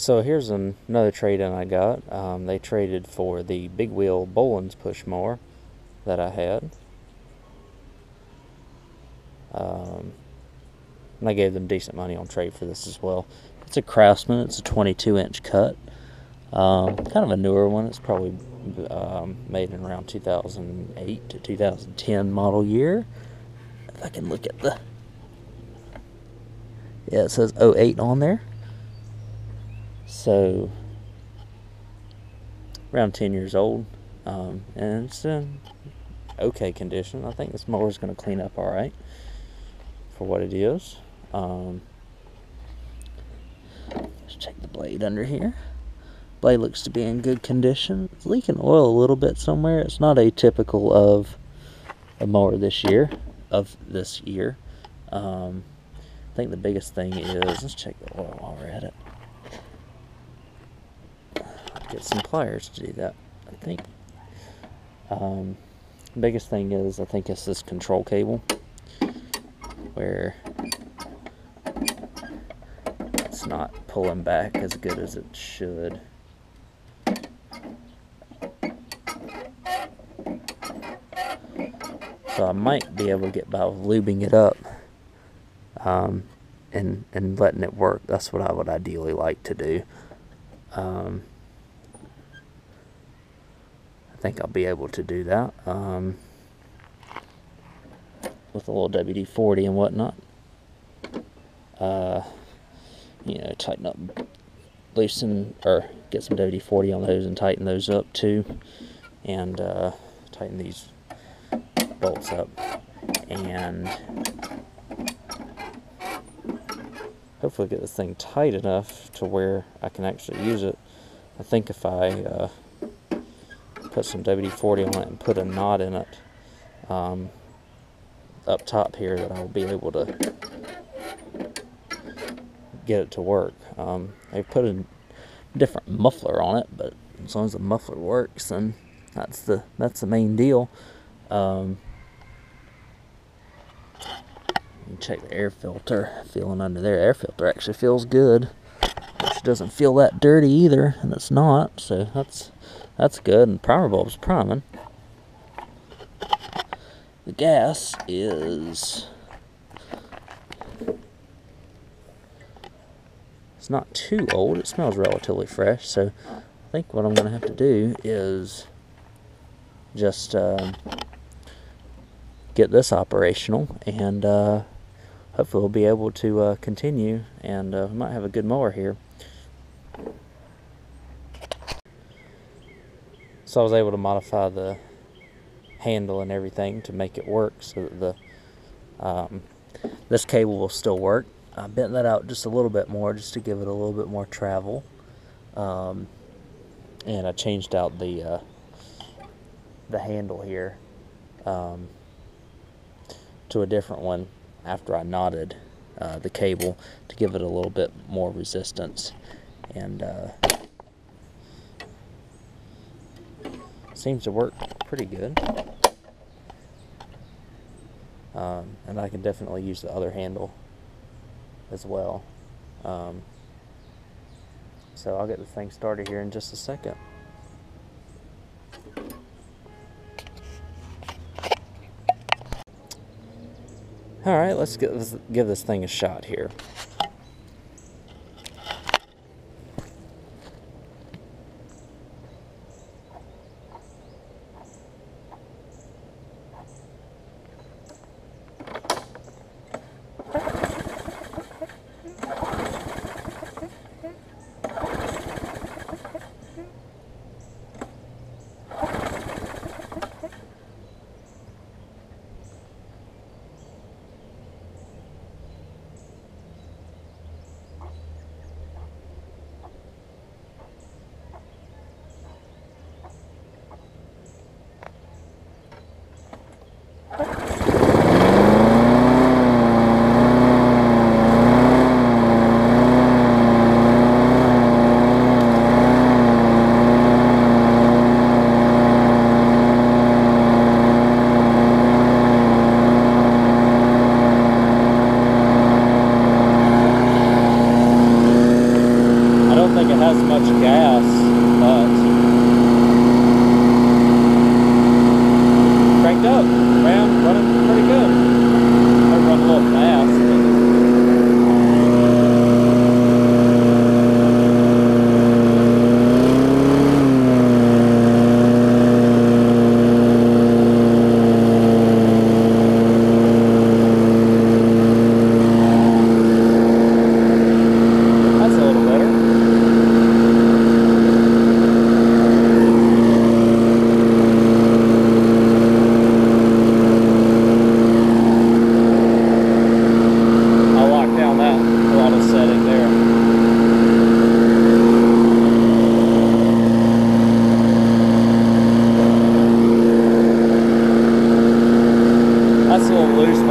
So here's another trade-in I got. They traded for the big wheel Boland's push mower that I had. And I gave them decent money on trade for this as well. It's a Craftsman. It's a 22-inch cut. Kind of a newer one. It's probably made in around 2008 to 2010 model year. If I can look at the... Yeah, it says 08 on there. So, around 10 years old. And it's in okay condition. I think this mower's going to clean up alright for what it is. Let's check the blade under here. Blade looks to be in good condition. It's leaking oil a little bit somewhere. It's not atypical of a mower this year. I think the biggest thing is, let's check the oil while we're at it. Get some pliers to do that, I think. Biggest thing is, I think it's this control cable where it's not pulling back as good as it should. So I might be able to get by with lubing it up and letting it work. That's what I would ideally like to do. I think I'll be able to do that with a little WD-40 and whatnot. You know, tighten up, loosen, or get some WD-40 on those and tighten those up too, and tighten these bolts up, and hopefully get this thing tight enough to where I can actually use it. I think if I put some WD-40 on it and put a knot in it up top here, that I'll be able to get it to work. I put a different muffler on it, but as long as the muffler works, then that's the main deal. Check the air filter. Feeling under there, air filter actually feels good. It doesn't feel that dirty either, and it's not. So that's good. And primer bulb's priming. The gas is, it's not too old. It smells relatively fresh. So I think what I'm going to have to do is just get this operational, and hopefully we'll be able to continue, and we might have a good mower here. So I was able to modify the handle and everything to make it work so that this cable will still work. I bent that out just a little bit more, just to give it a little bit more travel, and I changed out the handle here to a different one after I knotted the cable to give it a little bit more resistance, and seems to work pretty good. And I can definitely use the other handle as well. So I'll get this thing started here in just a second. Alright, let's give this thing a shot here. as much gas, but cranked up, running pretty good. Might run a little fast,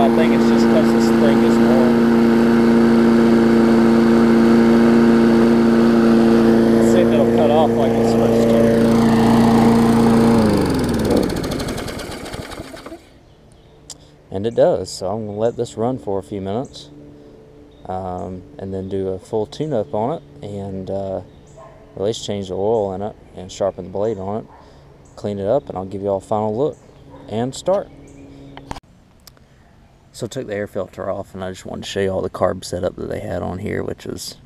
I think it's just because the spring is warm. Let's see if it'll cut off like it's supposed to. And it does, so I'm going to let this run for a few minutes. And then do a full tune-up on it, and at least change the oil in it, and sharpen the blade on it, clean it up, and I'll give you all a final look, and start. So I took the air filter off, and I just wanted to show you all the carb setup that they had on here, which was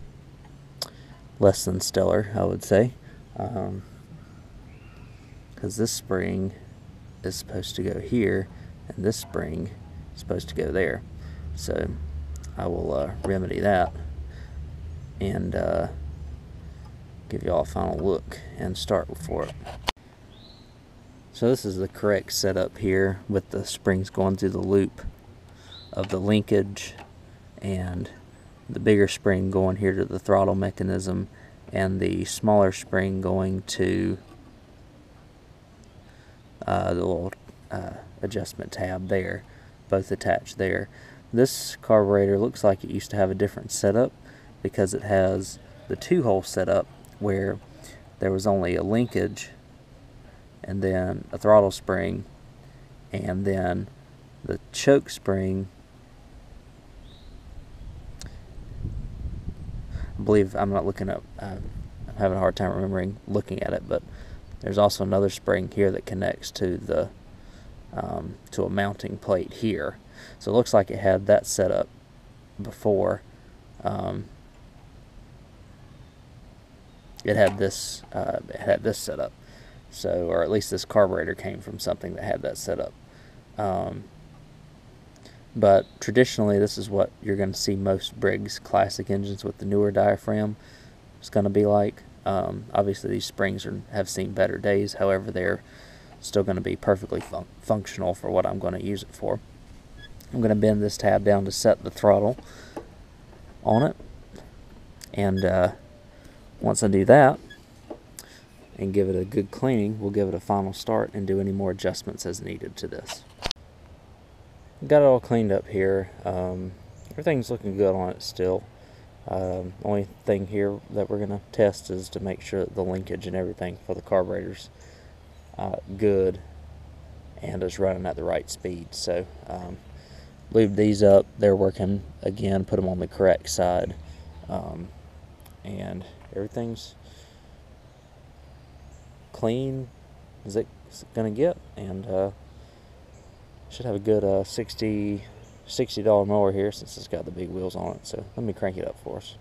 less than stellar, I would say. Because this spring is supposed to go here, and this spring is supposed to go there. So I will remedy that, and give you all a final look, and start for it. So this is the correct setup here, with the springs going through the loop of the linkage, and the bigger spring going here to the throttle mechanism, and the smaller spring going to the little adjustment tab there, both attached there. This carburetor looks like it used to have a different setup, because it has the 2-hole setup where there was only a linkage and then a throttle spring, and then the choke spring, I believe, I'm not looking up, I'm having a hard time remembering looking at it, but there's also another spring here that connects to the to a mounting plate here. So it looks like it had that set up before. It had this set up. So, or at least this carburetor came from something that had that set up. But traditionally, this is what you're going to see most Briggs classic engines with the newer diaphragm is going to be like. Obviously, these springs have seen better days. However, they're still going to be perfectly functional for what I'm going to use it for. I'm going to bend this tab down to set the throttle on it. And once I do that and give it a good cleaning, we'll give it a final start and do any more adjustments as needed to this. Got it all cleaned up here. Everything's looking good on it still. Only thing here that we're going to test is to make sure that the linkage and everything for the carburetor's good and is running at the right speed. So lubed these up. They're working again. Put them on the correct side, and everything's clean as it's going to get, and should have a good $60 mower here since it's got the big wheels on it. So let me crank it up for us.